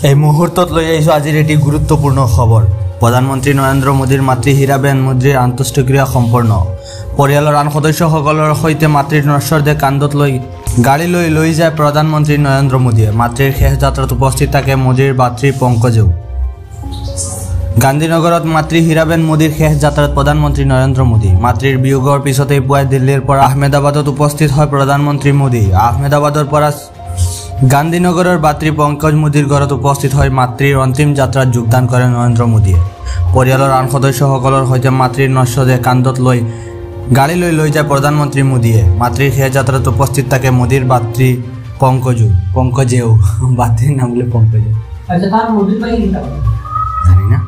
এই মুহূৰ্তত লৈ আহিছোঁ আজিৰ এটি গুৰুত্বপূৰ্ণ খবৰ। প্ৰধানমন্ত্ৰী নৰেন্দ্ৰ মোদীৰ মাতৃ হীৰাবেন মোদীৰ আন্তঃষ্ট্ৰক্ৰিয়া সম্পন্ন। পৰিয়ালৰ আন সদস্যসকলৰ সৈতে মাতৃৰ নশ্বৰ দেহ কান্ধত লৈ গাড়ী লৈ যায় প্ৰধানমন্ত্ৰী নৰেন্দ্ৰ মোদীয়ে। মাতৃৰ শেষ যাত্ৰাত উপস্থিত থাকে মোদীৰ ভাতৃ পংকজেও। গান্ধীনগৰত মাতৃ হীৰাবেন মোদীৰ শেষ যাত্ৰাত প্ৰধানমন্ত্ৰী নৰেন্দ্ৰ মোদী। মাতৃৰ বিয়োগৰ পিছতেই পুৱাই দিল্লীৰ পৰা আহমেদাবাদত উপস্থিত হয় প্ৰধানমন্ত্ৰী মোদী। আহমেদাবাদৰ পৰা গান্ধীনগৰৰ ভাতৃ পংকজ মোদীৰ ঘৰত উপস্থিত হৈ মাতৃৰ অন্তিম যাত্ৰাত যোগদান কৰে নৰেন্দ্ৰ মোদীয়ে। পৰিয়ালৰ আন সদস্যসকলৰ সৈতে মাতৃৰ নশ্বৰ দেহ কান্ধত লৈ গাড়ী লৈ যায় প্ৰধানমন্ত্ৰী মোদীয়ে। মাতৃৰ শেষ যাত্ৰাত উপস্থিত থাকে মোদীৰ ভাতৃ পংকজেও। ভাতৃৰ নাম বোলে পংকজেও, জানি না।